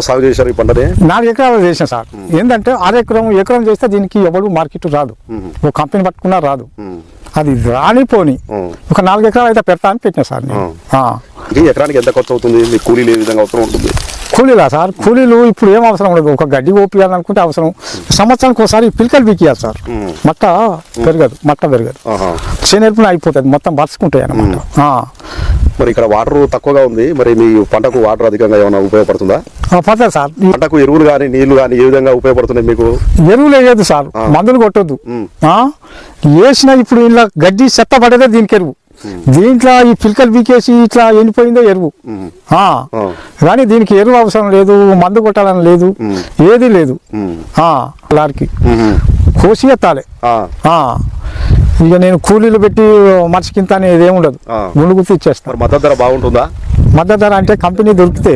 సాగు చేశారు ఈ పంటని? 4 ఎకరాలు చేసాం సార్. ఏంటంటే ఎకరం చేస్తే దీనికి ఎవరు మార్కెట్ రాదు, ఒక కంపెనీ పట్టుకున్నా రాదు. అది రానిపోని ఒక 4 ఎకరాలు అయితే పెడతా అని పెట్టినా సార్ నేను. ఎకరానికి ఎంత ఖర్చు అవుతుంది? మీకు కూలీలు ఏ విధంగా అవసరం ఉంటుంది? కూలీలా సార్? కూలీలు ఇప్పుడు ఏం అవసరం ఉండదు. ఒక గడ్డి ఓపియాలనుకుంటే అవసరం. సంవత్సరానికి ఒకసారి పిలకలు పీకియాలి సార్. మట్ట పెరగదు. చేనేర్పున అయిపోతుంది, మొత్తం బరుచుకుంటాయి అన్నమాట. మరి ఇక్కడ వాటర్ తక్కువగా ఉంది, మరి మీ పంటకు వాటర్ అధికంగా ఏమైనా ఉపయోగపడుతుందా? పడుతుంది సార్. పంటకు ఎరువులు కానీ నీళ్లు కానీ ఏ విధంగా ఉపయోగపడుతున్నాయి మీకు? ఎరువులు వేయదు సార్, మందులు కొట్టొద్దు. వేసిన ఇప్పుడు ఇలా గడ్డి చెత్త పడేదే దీనికి ఎరువు. దీంట్లో ఈ పిలకలు పీకేసి ఇట్లా ఎండిపోయిందో ఎరువు. కానీ దీనికి ఎరువు అవసరం లేదు, మందు కొట్టాలని లేదు, ఏది లేదు. లారీకి కోసి ఎత్తాలి. ఇక నేను కూలీలు పెట్టి మనిషికింత అనేది ఏముండదు, గుండు గుర్తు ఇచ్చేస్తాను. మద్దతు ధర బాగుంటుందా? మద్దతు ధర అంటే కంపెనీ దొరికితే